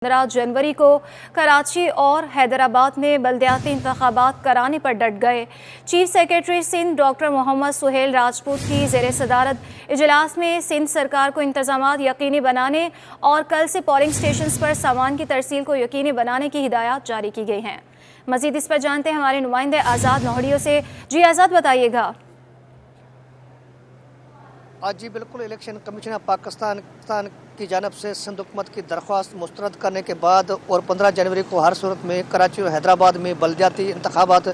15 जनवरी को कराची और हैदराबाद में बल्दियाती इंतखाबात कराने पर डट गए। Chief secretary Sindh doctor Mohammad Suhail Rajput की ज़ेर सदारत इजलास में सिंध सरकार को इंतजामात यकीनी बनाने और कल से पोलिंग स्टेशन पर सामान की तरसील को यकीनी बनाने की हिदायत जारी की गई हैं। मज़ीद इस पर जानते हैं हमारे नुमाइंदे आज़ाद नौहड़ियों से। जी आज़ाद, बताइएगा। आज जी बिल्कुल, इलेक्शन कमीशन ऑफ पाकिस्तान की जानब से सिंध हुकूमत की दरख्वास्त मुस्तरद करने के बाद और 15 जनवरी को हर सूरत में कराची और हैदराबाद में बल्दियाती इंतखाबात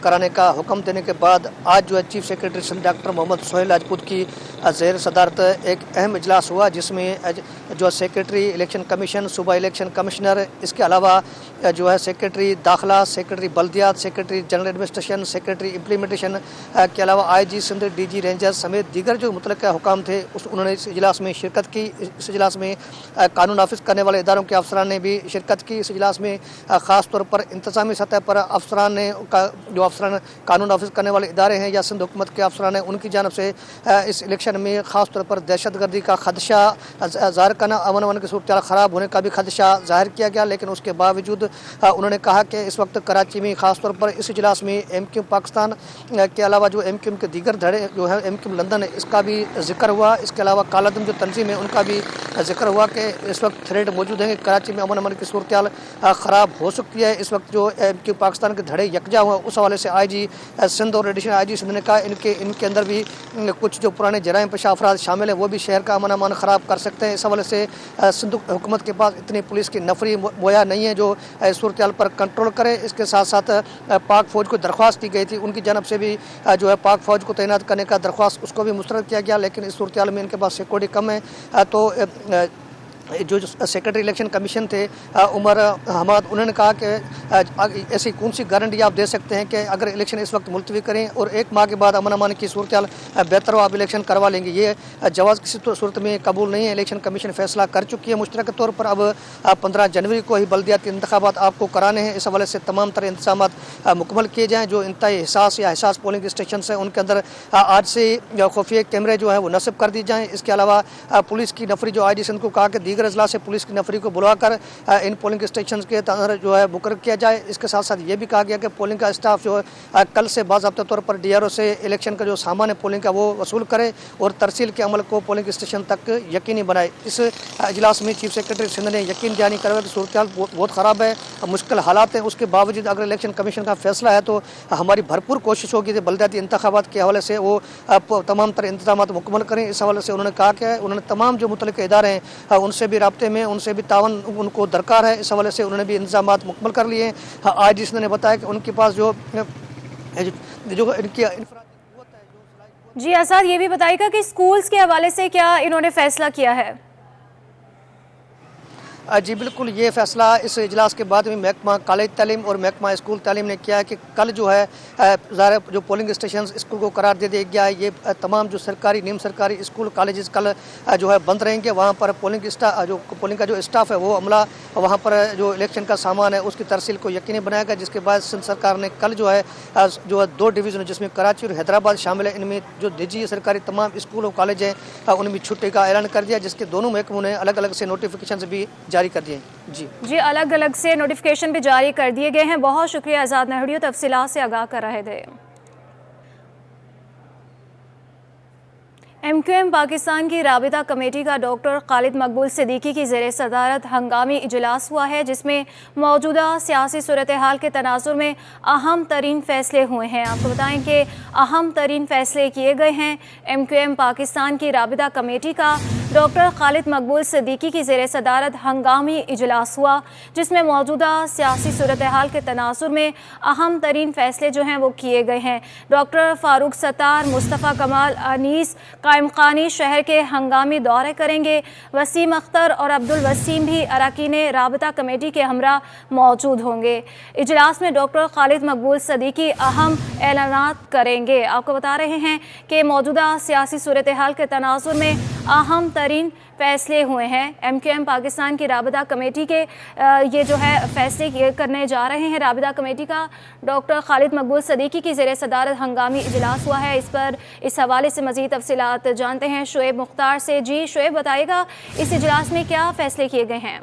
कराने का हुक्म देने के बाद आज जो है chief secretary Sindh doctor Mohammad Suhail Rajput की ज़ेर सदारत एक अहम इजलास हुआ, जिसमें जो सेक्रेटरी इलेक्शन कमीशन, सूबा इलेक्शन कमिश्नर, इसके अलावा जो है सेक्रेटरी दाखिला, सेक्रेटरी बल्दियात, secretary general administration, secretary implementation के अलावा IG सिंध, DG रेंजर्स समेत दीगर जो मुतल्लिक़ हुकाम थे उन्होंने इस इजलास में शिरकत की। इस इजलास में कानून नाफिज करने वाले इदारों के अफसरान ने भी शिरकत की। इस इजलास में ख़ास तौर पर इंतज़ामी सतह पर अफसरान ने जो अफसरान कानून नाफिज करने वाले इदारे हैं या सिंध हुकूमत के अफसरान हैं, उनकी जानब से इस इलेक्शन में ख़ास तौर पर दहशत गर्दी का खदशा ज़ाहिर करना, अमन की सूरत ख़राब होने का भी खदशा ज़ाहिर किया गया। लेकिन उसके बावजूद उन्होंने कहा कि इस वक्त कराची में ख़ास तौर पर इस इजलास में MQ पाकिस्तान के अलावा जो MQ के दीगर धड़े जो है MQ लंदन, इसका भी जिक्र हुआ। इसके अलावा कालादम जो तंजीम है उनका भी जिक्र हुआ कि इस वक्त थ्रेड मौजूद है कि कराची में अमन की सूरत ख़राब हो सकती है। इस वक्त जो MQ पाकिस्तान के धड़े यकजा हुआ, उस हवाले से IG सिंध और एडिशनल IG सिंध ने कहा इनके अंदर भी कुछ जो पुराने जराइम पेशा अफराद शामिल है वो भी शहर का अमन ख़राब कर सकते हैं। इस हवाले से सिंध हुकूमत के पास इतनी पुलिस की नफरी मुहैया नहीं है जो सूरत पर कंट्रोल करे। इसके साथ साथ पाक फ़ौज को दरख्वास्त की गई थी, उनकी जानब से भी जो है पाक फ़ौज को तैनात करने का दरख्वास्त उसको भी मुस्तरद किया गया। लेकिन इस सूरत में इनके पास सिक्योरिटी कम है। तो जो सेक्रेटरी इलेक्शन कमीशन थे उमर हमाद, उन्होंने कहा कि ऐसी कौन सी गारंटी आप दे सकते हैं कि अगर इलेक्शन इस वक्त मुलतवी करें और 1 माह के बाद अमन की सूरत बेहतर हो, आप इलेक्शन करवा लेंगे, ये जवाज़ किसी सूरत में कबूल नहीं है। इलेक्शन कमीशन फैसला कर चुकी है मुश्तरक तौर पर अब 15 जनवरी को ही बल्दियाती इंतखाबात आपको कराने हैं। इस हवाले से तमाम तरह इंतजाम मुकम्मल किए जाएँ। जो इंतहाई हिसास पोलिंग स्टेशन है उनके अंदर आज से खुफिया कैमरे जो है वो नस्ब कर दी जाएँ। इसके अलावा पुलिस की नफरी जो IG सिंध को कहा कि दीगर अजला से पुलिस की नफरी को बुलाकर इन पोलिंग स्टेशन के अंदर जो है मुकर्रर किया जाए। इसके साथ साथ ये भी कहा गया कि पोलिंग का स्टाफ जो है कल से बाज़ाब्ता तौर पर DRO से इलेक्शन का जो सामान है पोलिंग का वो वसूल करे और तरसील के अमल को पोलिंग स्टेशन तक यकीनी बनाए। इस इजलास में चीफ सेक्रेटरी सिंध ने यकीन जानी करवाया कि सूरत बहुत ख़राब है, मुश्किल हालात हैं। उसके बावजूद अगर इलेक्शन कमीशन का फैसला है तो हमारी भरपूर कोशिश होगी कि बल्दियाती इंतखाबात के हवाले से वो तमाम तरह इंतजाम मुकम्मल करें। इस हवाले से उन्होंने कहा कि उन्होंने तमाम जो मुतल्लिक़ इदारे हैं उनसे भी राब्ते में, उनसे भी तावन उनको दरकार है। इस हवाले से उन्होंने भी इंतजाम मुकम्मल कर लिए हैं। IG सिंध ने बताया कि उनके पास जो इनकी जी आज़ाद, ये भी बताइएगा कि स्कूल्स के हवाले से क्या इन्होंने फैसला किया है? जी बिल्कुल, ये फ़ैसला इस इजलास के बाद में महकमा कॉलेज तालीम और महकमा स्कूल तालीम ने किया है कि कल जो है ज़ाहिर जो पोलिंग स्टेशन स्कूल को करार दे दिया गया है। ये तमाम जो सरकारी नीम सरकारी स्कूल कॉलेज कल जो है बंद रहेंगे। वहाँ पर पोलिंग का जो स्टाफ है वो अमला वहाँ पर जो इलेक्शन का सामान है उसकी तरसील को यकीनी बनाएगा। जिसके बाद सिंध सरकार ने कल जो है 2 डिवीज़न जिसमें कराची और हैदराबाद शामिल है, इनमें जो निजी सरकारी तमाम स्कूल और कॉलेज हैं उनमें छुट्टी का ऐलान कर दिया, जिसके दोनों महकमों ने अलग अलग से नोटिफिकेशन भी जारी कर दिए। जी अलग अलग से नोटिफिकेशन भी जारी कर दिए गए हैं। बहुत शुक्रिया आज़ाद नहड़ियों, तफसीलात से आगाह कर रहे थे। MQM पाकिस्तान की राबिता कमेटी का डॉक्टर खालिद मकबूल सिद्दीकी की ज़ेर सदारत हंगामी इजलास हुआ है, जिसमें मौजूदा सियासी सूरत हाल के तनाजुर में अहम तरीन फ़ैसले हुए हैं। आपको बताएं कि अहम तरीन फ़ैसले किए गए हैं। MQM पाकिस्तान की राबिता कमेटी का डॉक्टर खालिद मकबूल सिद्दीकी की ज़ेर सदारत हंगामी इजलास हुआ, जिसमें मौजूदा सियासी सूरत हाल के तनाजुर में अहम तरीन फ़ैसले जो हैं वो किए गए हैं। डॉक्टर फ़ारूक सत्तार, मुस्तफ़ा कमाल अनीस कायम खानी शहर के हंगामी दौरे करेंगे। वसीम अख्तर और अब्दुल वसीम भी अरकान राबिता कमेटी के हमरा मौजूद होंगे। इजलास में डॉक्टर खालिद मकबूल सिद्दीकी अहम ऐलानात करेंगे। आपको बता रहे हैं कि मौजूदा सियासी सूरत हाल के तनाजुर में अहम तरीन फ़ैसले हुए हैं। MQM पाकिस्तान की राबिता कमेटी के ये जो है फ़ैसले करने जा रहे हैं। राबिता कमेटी का डॉक्टर खालिद मकबूल सिद्दीकी की ज़ेर सदारत हंगामी इजलास हुआ है। इस हवाले से मज़ीद तफसीलात जानते हैं शुएब मुख्तार से। जी शुएब, बताइएगा इस इजलास में क्या फ़ैसले किए गए हैं?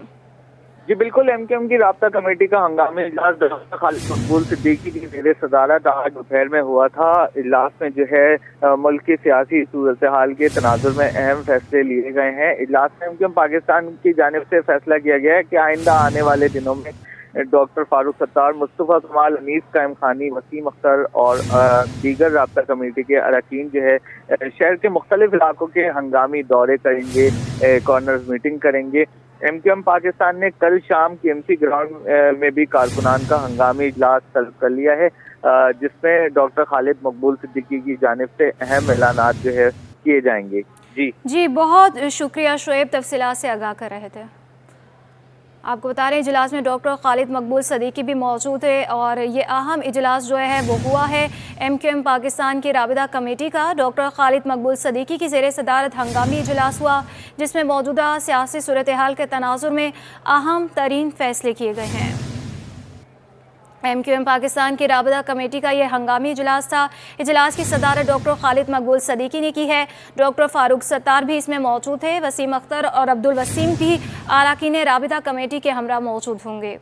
जी बिल्कुल, एमक्यूएम की राब्ता कमेटी का हंगामी इजलास डॉक्टर खालिद मकबूल सिद्दीकी की ज़ेरे सदारत आज दोपहर में हुआ था। इजलास में जो है मुल्क की सियासी सूरत हाल के तनाजुर में अहम फैसले लिए गए हैं। इजलास में एमक्यूएम पाकिस्तान की जानिब से फैसला किया गया है कि आइंदा आने वाले दिनों में डॉक्टर फारूक सत्तार, मुस्तफ़ा कमाल, अनीस कायम खानी, वसीम अख्तर और दीगर राब्ता कमेटी के अरकान जो है शहर के मुख्तलिफ इलाकों के हंगामी दौरे करेंगे, कॉर्नर्स मीटिंग करेंगे। एमक्यूएम पाकिस्तान ने कल शाम केएमसी ग्राउंड में भी कारकुनान का हंगामी इजलास तलब कर लिया है, जिसमें डॉक्टर खालिद मकबूल सिद्दीकी की जानिब से अहम ऐलानात जो है किए जाएंगे। जी बहुत शुक्रिया शुएब, तफसीलात से आगाह कर रहे थे। आपको बता रहे हैं इजलास में डॉक्टर खालिद मकबूल सिद्दीकी भी मौजूद है और ये अहम इजलास जो है वो हुआ है एमक्यूएम पाकिस्तान की राबिता कमेटी का। डॉक्टर खालिद मकबूल सिद्दीकी की ज़ेरे सदारत हंगामी इजलास हुआ, जिसमें मौजूदा सियासी सूरत हाल के तनाजुर में अहम तरीन फैसले किए गए हैं। एमक्यूएम पाकिस्तान की राबिता कमेटी का यह हंगामी इजलास था। इजलास की सदारत डॉक्टर खालिद मकबूल सिद्दीकी ने की है। डॉक्टर फारूक सत्तार भी इसमें मौजूद थे। वसीम अख्तर और अब्दुल वसीम भी अरकान राबिता कमेटी के हमरा मौजूद होंगे।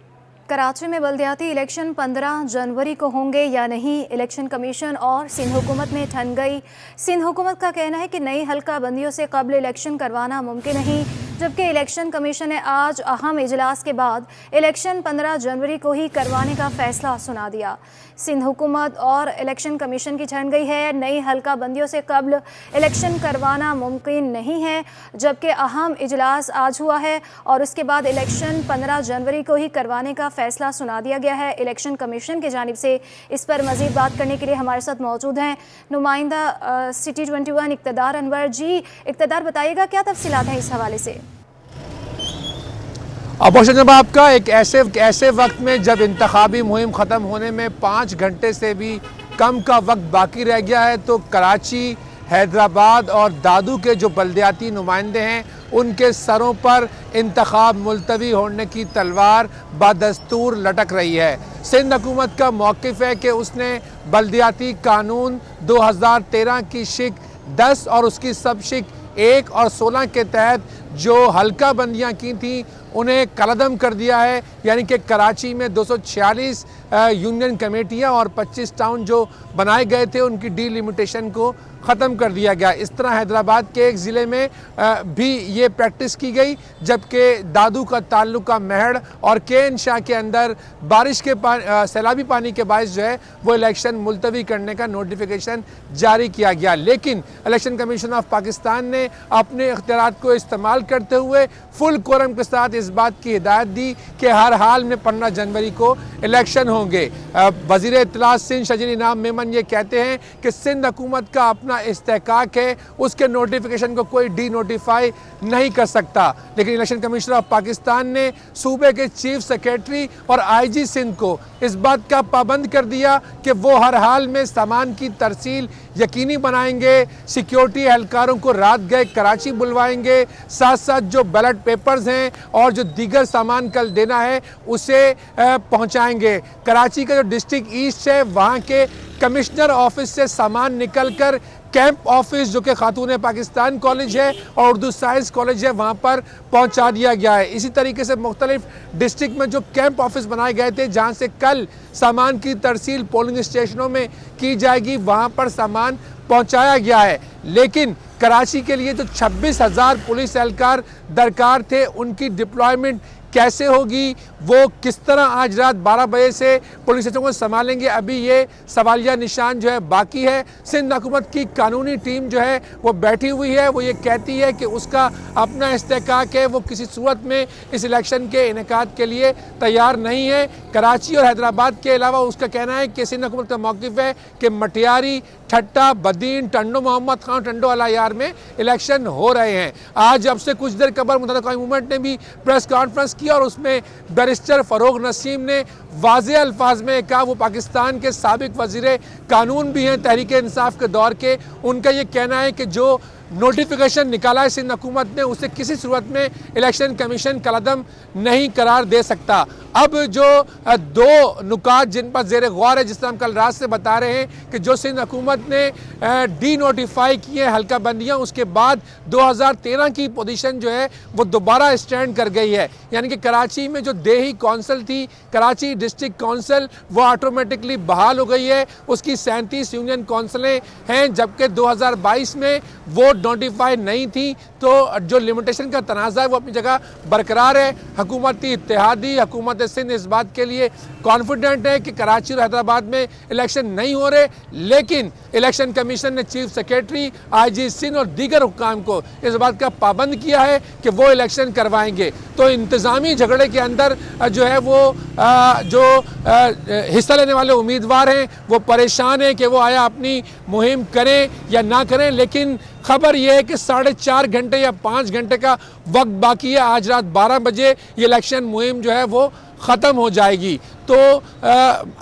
कराची में बल्दियाती इलेक्शन 15 जनवरी को होंगे या नहीं, इलेक्शन कमीशन और सिंध हुकूमत में ठन गई। सिंध हुकूमत का कहना है कि नई हल्का बंदियों से कबल इलेक्शन करवाना मुमकिन नहीं, जबकि इलेक्शन कमीशन ने आज अहम इजलास के बाद इलेक्शन 15 जनवरी को ही करवाने का फैसला सुना दिया। सिंध हुकूमत और इलेक्शन कमीशन की ठन गई है, नई हल्का बंदियों से कबल इलेक्शन करवाना मुमकिन नहीं है, जबकि अहम इजलास आज हुआ है और उसके बाद इलेक्शन 15 जनवरी को ही करवाने का फैसला सुना दिया गया है इलेक्शन कमीशन की जानिब से। इस पर मज़ीद बात करने के लिए हमारे साथ मौजूद हैं नुमाइंदा सिटी 21 इक़्तिदार अनवर। जी इक़्तिदार, बताइएगा क्या तफसीलात हैं इस हवाले से? बहुत जनाब, आपका एक ऐसे वक्त में जब इंतखाबी मुहिम ख़त्म होने में 5 घंटे से भी कम का वक्त बाकी रह गया है, तो कराची, हैदराबाद और दादू के जो बल्दियाती नुमाइंदे हैं उनके सरों पर इंतखाब मुलतवी होने की तलवार बदस्तूर लटक रही है। सिंध हुकूमत का मौक़िफ़ है कि उसने बल्दियाती कानून 2013 की शिक 10 और उसकी सब शिक 1 और 16 के तहत जो हल्का बंदियाँ की थी उन्हें कलअदम कर दिया है। यानी कि कराची में 246 यूनियन कमेटियाँ और 25 टाउन जो बनाए गए थे उनकी डीलिमिटेशन को ख़त्म कर दिया गया। इस तरह हैदराबाद के एक ज़िले में भी ये प्रैक्टिस की गई, जबकि दादू का ताल्लुका महड़ और केन शाह के अंदर बारिश के सैलाबी पानी के बायस जो है वो इलेक्शन मुलतवी करने का नोटिफिकेशन जारी किया गया। लेकिन इलेक्शन कमीशन ऑफ पाकिस्तान ने अपने इख्तियारात को इस्तेमाल करते हुए फुल कोरम के साथ इस बात की हिदायत दी कि हर हाल में 15 जनवरी को इलेक्शन होंगे। वज़ीर इत्तलात सिंध शजीर इनाम मेमन ये कहते हैं कि सिंध हुकूमत का अपना इस्तेहकाक है, उसके नोटिफिकेशन को कोई डी नोटिफाई नहीं कर सकता। लेकिन इलेक्शन कमीशन ऑफ पाकिस्तान ने सूबे के चीफ सेक्रेटरी और आईजी सिंध को इस बात का पाबंद कर दिया कि वो हर हाल में सामान की तरसील यकीनी बनाएंगे, सिक्योरिटी एहलकारों को रात गए कराची बुलवाएंगे, साथ साथ जो बैलेट पेपर्स हैं और जो दीगर सामान कल देना है उसे पहुंचाएंगे। कराची का जो डिस्ट्रिक्ट ईस्ट है वहाँ के कमिश्नर ऑफिस से सामान निकलकर कैंप ऑफिस जो कि खातून पाकिस्तान कॉलेज है और उर्दू साइंस कॉलेज है वहाँ पर पहुँचा दिया गया है। इसी तरीके से मुख्तलिफ डिस्ट्रिक्ट में जो कैंप ऑफिस बनाए गए थे जहाँ से कल सामान की तरसील पोलिंग स्टेशनों में की जाएगी, वहाँ पर सामान पहुँचाया गया है। लेकिन कराची के लिए जो 26,000 पुलिस एहलकार दरकार थे उनकी डिप्लॉयमेंट कैसे होगी, वो किस तरह आज रात 12 बजे से पुलिस स्टेशन को संभालेंगे, अभी ये सवालिया निशान जो है बाकी है। सिंध हुकूमत की कानूनी टीम जो है वो बैठी हुई है, वो ये कहती है कि उसका अपना इस्तेहकाक है, वो किसी सूरत में इस इलेक्शन के इनेकाद के लिए तैयार नहीं है। कराची और हैदराबाद के अलावा उसका कहना है कि सिंध हुकूमत का मौक़िफ़ है कि मटियारी, ठट्टा, बदीन, टंडो मोहम्मद खान, टंडो अलायार में इलेक्शन हो रहे हैं। आज अब से कुछ देर कबल मुतहरिका मूवमेंट ने भी प्रेस कॉन्फ्रेंस की और उसमें बैरिस्टर फ़रोग नसीम ने वाज़े अल्फाज में कहा, वो पाकिस्तान के साबिक वज़ीर कानून भी हैं तहरीक इंसाफ के दौर के, उनका ये कहना है कि जो नोटिफिकेशन निकाला है सिंध हुकूमत ने उसे किसी सूरत में इलेक्शन कमीशन कलअदम नहीं करार दे सकता। अब जो दो नुकात जिन पर ज़ेर गौर है, जिस तरह हम कल रात से बता रहे हैं कि जो सिंध हुकूमत ने डी नोटिफाई किए हल्का बंदियाँ, उसके बाद 2013 की पोजीशन जो है वो दोबारा स्टैंड कर गई है। यानी कि कराची में जो देही कौंसिल थी, कराची डिस्ट्रिक्ट कौंसिल, वो ऑटोमेटिकली बहाल हो गई है। उसकी 37 यूनियन कौंसिलें हैं, जबकि 2022 में वो नोटिफाई नहीं थी। तो जो लिमिटेशन का तनाज़ा है वो अपनी जगह बरकरार है। हुकूमती इत्तेहादी हुकूमत सिंध इस बात के लिए कॉन्फिडेंट है कि कराची और हैदराबाद में इलेक्शन नहीं हो रहे, लेकिन इलेक्शन कमीशन ने चीफ सेक्रेटरी, IG सिंध और दीगर हुक्काम को इस बात का पाबंद किया है कि वो इलेक्शन करवाएंगे। तो इंतज़ामी झगड़े के अंदर जो है वो हिस्सा लेने वाले उम्मीदवार हैं वो परेशान हैं कि वो आया अपनी मुहिम करें या ना करें। लेकिन खबर यह है कि 4.5 घंटे या 5 घंटे का वक्त बाकी है। आज रात 12 बजे ये इलेक्शन मुहिम जो है वो ख़त्म हो जाएगी। तो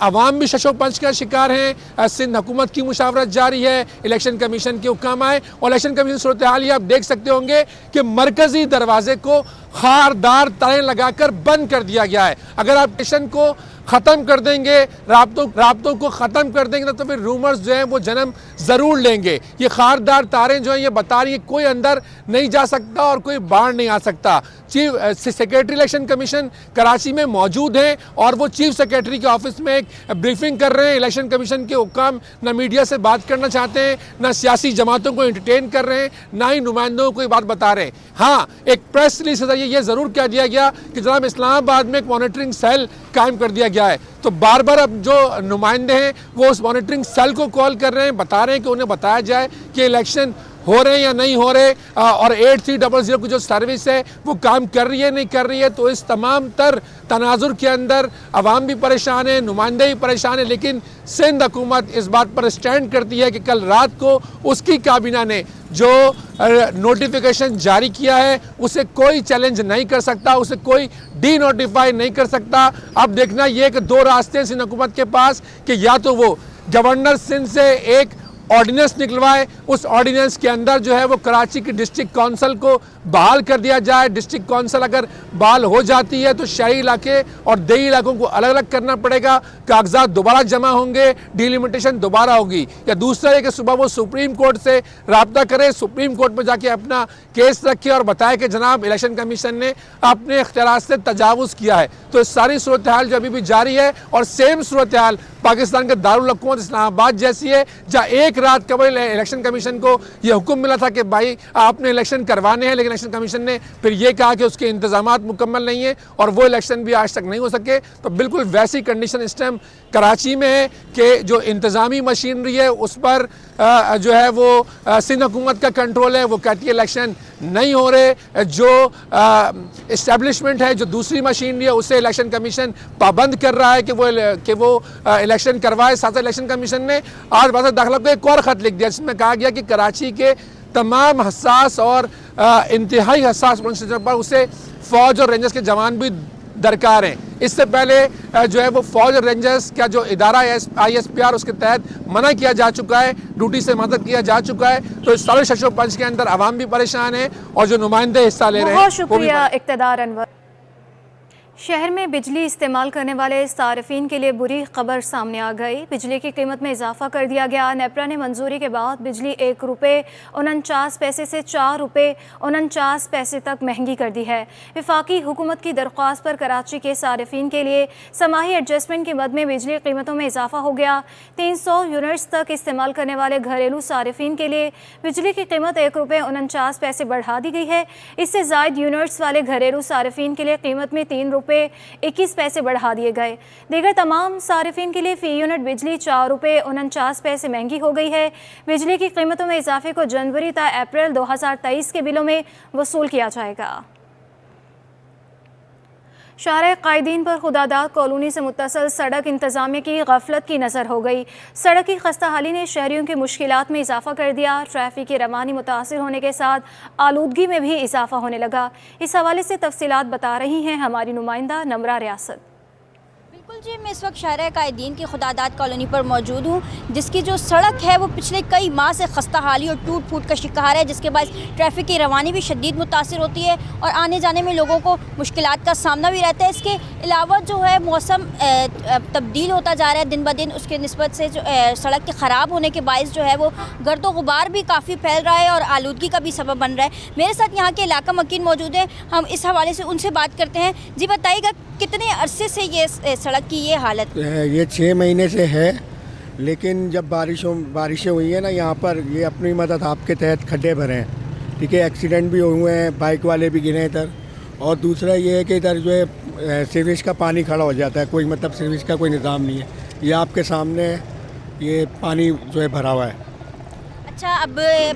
अवाम भी शशोपंच का शिकार हैं। सिंध हुकूमत की मुशावरत जारी है, इलेक्शन कमीशन के हुक्म आए और इलेक्शन कमीशन सूरत हाल ये आप देख सकते होंगे कि मरकज़ी दरवाजे को खारदार तारें लगाकर बंद कर दिया गया है। अगर आप इलेक्शन को ख़त्म कर देंगे, राब्तों को ख़त्म कर देंगे तो फिर रूमर्स जो हैं वो जन्म ज़रूर लेंगे। ये खारदार तारें जो हैं ये बता रही हैं कोई अंदर नहीं जा सकता और कोई बाहर नहीं आ सकता। Chief secretary election commission Karachi में मौजूद हैं और वो चीफ सेक्रेटरी के ऑफिस में एक ब्रीफिंग कर रहे हैं। इलेक्शन कमीशन के हुक्म ना मीडिया से बात करना चाहते हैं, ना सियासी जमातों को एंटरटेन कर रहे हैं, ना ही नुमाइंदों को ये बात बता रहे हैं। हाँ, एक प्रेस रिलीज के जरिए ये ज़रूर कह दिया गया कि जनाब इस्लामाबाद में एक मॉनिटरिंग सेल कायम कर दिया गया है। तो बार बार अब जो नुमाइंदे हैं वो उस मॉनिटरिंग सेल को कॉल कर रहे हैं, बता रहे हैं कि उन्हें बताया जाए कि इलेक्शन हो रहे हैं या नहीं हो रहे, और 8300 की जो सर्विस है वो काम कर रही है नहीं कर रही है। तो इस तमाम तर तनाजुर के अंदर अवाम भी परेशान है, नुमाइंदे भी परेशान है, लेकिन सिंध हुकूमत इस बात पर स्टैंड करती है कि कल रात को उसकी काबीना ने जो नोटिफिकेशन जारी किया है उसे कोई चैलेंज नहीं कर सकता, उसे कोई डी नोटिफाई नहीं कर सकता। अब देखना यह कि दो रास्ते हैं सिंध हुकूमत के पास कि या तो वो गवर्नर सिंध से एक ऑर्डिनेंस निकलवाए, उस ऑर्डिनेंस के अंदर जो है वो कराची की डिस्ट्रिक्ट कौंसिल को बहाल कर दिया जाए। डिस्ट्रिक्ट कौंसिल अगर बहाल हो जाती है तो शहरी इलाके और देही इलाकों को अलग अलग करना पड़ेगा, कागजात दोबारा जमा होंगे, डिलिमिटेशन दोबारा होगी। या दूसरा है कि सुबह वो सुप्रीम कोर्ट से रब्ता करे, सुप्रीम कोर्ट में जाके अपना केस रखे और बताए कि जनाब इलेक्शन कमीशन ने अपने इख्तियार से तजावुज़ किया है। तो इस सारी सूरत हाल जो अभी भी जारी है और सेम सूरत हाल पाकिस्तान के दारुल हुकूमत इस्लामाबाद जैसी है, जहाँ एक रात कबल इलेक्शन कमीशन को यह हुक्म मिला था कि भाई आपने इलेक्शन करवाने हैं, लेकिन इलेक्शन कमीशन ने फिर यह कहा कि उसके इंतजामात मुकम्मल नहीं है और वो इलेक्शन भी आज तक नहीं हो सके। तो बिल्कुल वैसी कंडीशन इस टाइम कराची में है कि जो इंतज़ामी मशीनरी है उस पर जो है वो सिंध हुकूमत का कंट्रोल है। वो कहती है इलेक्शन नहीं हो रहे। जो इस्टेब्लिशमेंट है, जो दूसरी मशीनरी है, उसे इलेक्शन कमीशन पाबंद कर रहा है कि वो इलेक्शन करवाए। साथ इलेक्शन कमीशन ने आज वज़ीर दाखिला को एक और ख़त लिख दिया जिसमें कहा गया कि कराची के तमाम हसास और इंतहाई हसास पर उसे फ़ौज और रेंजर्स के जवान भी दरकार हैं। इससे पहले जो है वो फौज और रेंजर्स का जो इदारा है ISPR उसके तहत मना किया जा चुका है, ड्यूटी से मदद किया जा चुका है। तो इस सारे शशोपंच के अंदर अवाम भी परेशान है और जो नुमाइंदे हिस्सा ले रहे हैं। बहुत शुक्रिया इक़्तिदार अनवर। शहर में बिजली इस्तेमाल करने वाले सारिफिन के लिए बुरी खबर सामने आ गई। बिजली की कीमत में इजाफा कर दिया गया। नेपरा ने मंजूरी के बाद बिजली 1 रुपये 49 पैसे से 4 रुपये 49 पैसे तक महंगी कर दी है। वफाकी हुकूमत की दरख्वास्त पर कराची के सारिफिन के लिए समाही एडजस्टमेंट के मद में बिजली कीमतों में इजाफा हो गया। 300 यूनिट्स तक इस्तेमाल करने वाले घरेलू सारिफिन के लिए बिजली की कीमत 1 रुपये 49 पैसे बढ़ा दी गई है। इससे ज़ायद यूनिट्स वाले घरेलू सारिफिन के लिए कीमत में 3 रुपये 21 पैसे बढ़ा दिए गए। दीगर तमाम सारिफिन के लिए फ़ी यूनिट बिजली 4 रुपये 49 पैसे महंगी हो गई है। बिजली की कीमतों में इजाफे को जनवरी ता अप्रैल 2023 के बिलों में वसूल किया जाएगा। शाहराह कायदीन पर खुदादाद कॉलोनी से मुत्तसल सड़क इंतजामिया की गफलत की नज़र हो गई। सड़क की खस्ताहाली ने शहरियों की मुश्किलात में इजाफा कर दिया। ट्रैफिक की रवानी मुतासिर होने के साथ आलूदगी में भी इजाफा होने लगा। इस हवाले से तफसीलात बता रही हैं हमारी नुमाइंदा नमरा रियासत। बिल्कुल जी, मैं इस वक्त शाहरा कायदीन की खुदादाद कॉलोनी पर मौजूद हूँ, जिसकी जो सड़क है वो पिछले कई माह से खस्ता हाली और टूट फूट का शिकार है, जिसके बाद ट्रैफिक की रवानी भी शदीद मुतासिर होती है और आने जाने में लोगों को मुश्किलात का सामना भी रहता है। इसके अलावा जो है मौसम तब्दील होता जा रहा है दिन ब दिन, उसके निस्बत से जो सड़क के ख़राब होने के बायस जो है वो गर्द व गुबार भी काफ़ी फैल रहा है और आलूदगी का भी सबब बन रहा है। मेरे साथ यहाँ के इलाका मकीन मौजूद हैं, हम इस हवाले से उनसे बात करते हैं। जी बताइएगा, कितने अरसे से ये सड़क की ये हालत? ये 6 महीने से है, लेकिन जब बारिशें हुई हैं ना यहाँ पर, ये अपनी मदद आपके तहत खड्डे भरे हैं, ठीक है। एक्सीडेंट भी हुए हैं, बाइक वाले भी गिरे इधर। और दूसरा ये है कि इधर जो है सीवेज का पानी खड़ा हो जाता है, कोई मतलब सीवेज का कोई निज़ाम नहीं है। ये आपके सामने ये पानी जो है भरा हुआ है। अच्छा, अब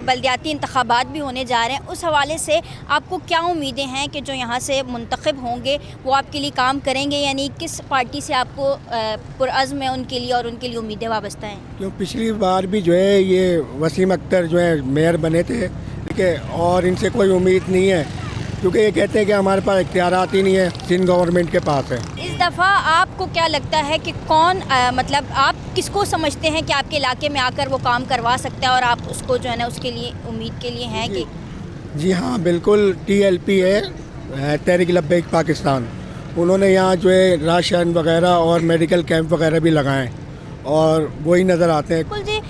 बल्दियाती इंतखाबात भी होने जा रहे हैं, उस हवाले से आपको क्या उम्मीदें हैं कि जो यहाँ से मुंतखब होंगे वो आपके लिए काम करेंगे, यानी किस पार्टी से आपको पुरअज़्म है उनके लिए और उनके लिए उम्मीदें वाबस्ता हैं? क्यों पिछली बार भी जो है ये वसीम अख्तर जो है मेयर बने थे, ठीक है, और इनसे कोई उम्मीद नहीं है, क्योंकि ये कहते हैं कि हमारे पास इख्तियारात ही नहीं है, सिंध गवर्नमेंट के पास है। इस दफ़ा आपको क्या लगता है कि कौन मतलब आप किसको समझते हैं कि आपके इलाके में आकर वो काम करवा सकता है और आप उसको जो है ना उसके लिए उम्मीद के लिए हैं कि? जी हाँ, बिल्कुल। TLP है, तहरीक लब्बैक पाकिस्तान, उन्होंने यहाँ जो है राशन वगैरह और मेडिकल कैंप वगैरह भी लगाए और वही नज़र आते हैं। बिल्कुल जी,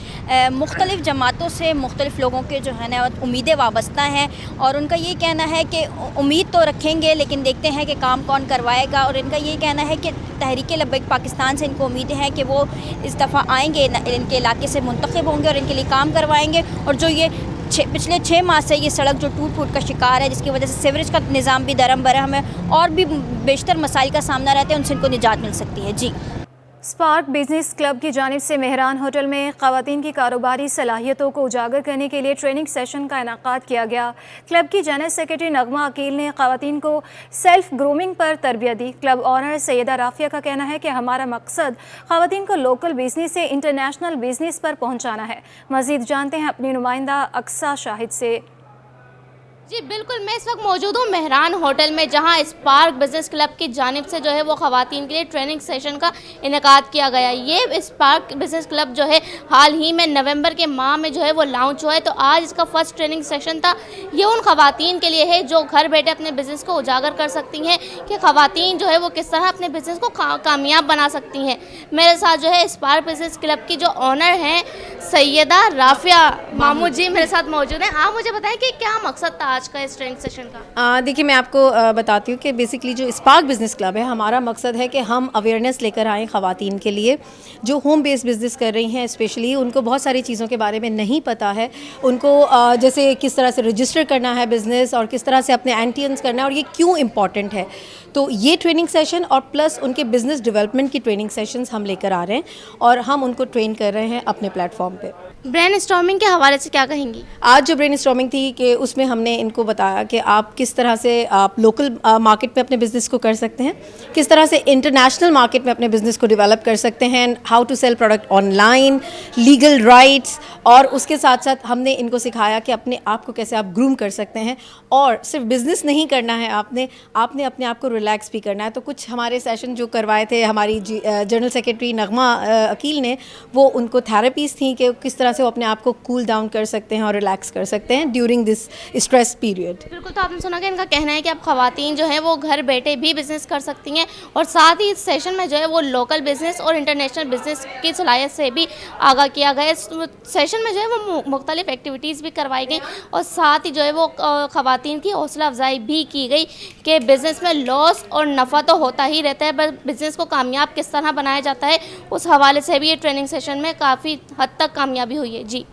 मुख्तलिफ़ जमातों से मुख्तलिफ़ लोगों के जो है ना उम्मीदें वाबस्ता हैं और उनका ये कहना है कि उम्मीद तो रखेंगे लेकिन देखते हैं कि काम कौन करवाएगा। और इनका ये कहना है कि तहरीक लब्बैक पाकिस्तान से इनको उम्मीदें हैं कि वो इस दफ़ा आएंगे, इनके इलाके से मुंतखब होंगे और इनके लिए काम करवाएंगे। और जो ये पिछले 6 माह से ये सड़क जो टूट फूट का शिकार है, जिसकी वजह से सीवरेज का निज़ाम भी दरम बरहम है और भी बेशतर मसाइल का सामना रहता है, उनसे इनको निजात मिल सकती है। जी। स्पार्क बिजनेस क्लब की जानिब से मेहरान होटल में ख़वातीन की कारोबारी सलाहियतों को उजागर करने के लिए ट्रेनिंग सेशन का इनाकाद किया गया। क्लब की जनरल सेक्रेटरी नगमा अकील ने ख़वातीन को सेल्फ ग्रूमिंग पर तरबियत दी। क्लब ऑनर सैयदा राफिया का कहना है कि हमारा मकसद ख़वातीन को लोकल बिजनेस से इंटरनेशनल बिजनेस पर पहुँचाना है। मज़ीद जानते हैं अपनी नुमाइंदा अक्सा शाहिद से। जी बिल्कुल, मैं इस वक्त मौजूद हूँ मेहरान होटल में, जहाँ स्पार्क बिज़नेस क्लब की जानिब से जो है वो ख़वातीन के लिए ट्रेनिंग सेशन का इनेकाद किया गया। ये स्पार्क बिज़नेस क्लब जो है हाल ही में नवंबर के माह में जो है वो लॉन्च हुआ है, तो आज इसका फर्स्ट ट्रेनिंग सेशन था। ये उन ख़वातीन के लिए है जो घर बैठे अपने बिज़नेस को उजागर कर सकती हैं कि ख़वातीन जो है वो किस तरह अपने बिज़नेस को कामयाब बना सकती हैं। मेरे साथ जो है स्पार्क बिज़नेस क्लब की जो ऑनर हैं सैयदा राफिया मामूद जी मेरे साथ मौजूद हैं। आप मुझे बताएं कि क्या मकसद था आज का इस ट्रेनिंग सेशन का? देखिए, मैं आपको बताती हूँ कि बेसिकली जो स्पार्क बिज़नेस क्लब है, हमारा मकसद है कि हम अवेयरनेस लेकर आएँ ख़वातीन के लिए जो होम बेस्ड बिज़नेस कर रही हैं। स्पेशली उनको बहुत सारी चीज़ों के बारे में नहीं पता है, उनको जैसे किस तरह से रजिस्टर करना है बिज़नेस और किस तरह से अपने एंट्रेंस करना है और ये क्यों इम्पॉर्टेंट है। तो ये ट्रेनिंग सेशन और प्लस उनके बिज़नेस डेवलपमेंट की ट्रेनिंग सेशंस हम लेकर आ रहे हैं और हम उनको ट्रेन कर रहे हैं अपने प्लेटफॉर्म पे। ब्रेनस्टॉर्मिंग के हवाले से क्या कहेंगी? आज जो ब्रेनस्टॉर्मिंग थी कि उसमें हमने इनको बताया कि आप किस तरह से आप लोकल मार्केट में अपने बिज़नेस को कर सकते हैं, किस तरह से इंटरनेशनल मार्केट में अपने बिज़नेस को डेवलप कर सकते हैं, how to sell product online, legal rights, और उसके साथ साथ हमने इनको सिखाया कि अपने आप को कैसे आप ग्रूम कर सकते हैं और सिर्फ बिज़नेस नहीं करना है, आपने अपने आप को रिलैक्स भी करना है। तो कुछ हमारे सेशन जो करवाए थे हमारी जनरल सेक्रेटरी नगमा अकील ने, वो उनको थेरेपीज़ थी कि किस तरह से वो अपने आप को कूल डाउन कर सकते हैं और रिलैक्स कर सकते हैं ड्यूरिंग दिस स्ट्रेस पीरियड। बिल्कुल, तो आपने सुना कि इनका कहना है कि अब ख़वातीन जो है वो घर बैठे भी बिज़नेस कर सकती हैं और साथ ही इस सेशन में जो है वो लोकल बिज़नेस और इंटरनेशनल बिज़नेस की सलाहियत से भी आगाह किया गया। इस सेशन में जो है वो मुख्तलिफ एक्टिविटीज़ भी करवाई गई और साथ ही जो है वो ख़वातीन की हौसला अफजाई भी की गई कि बिज़नेस में लॉस और नफ़ा तो होता ही रहता है, पर बिज़नेस को कामयाब किस तरह बनाया जाता है, उस हवाले से भी ये ट्रेनिंग सेशन में काफ़ी हद तक कामयाबी हुई है। जी।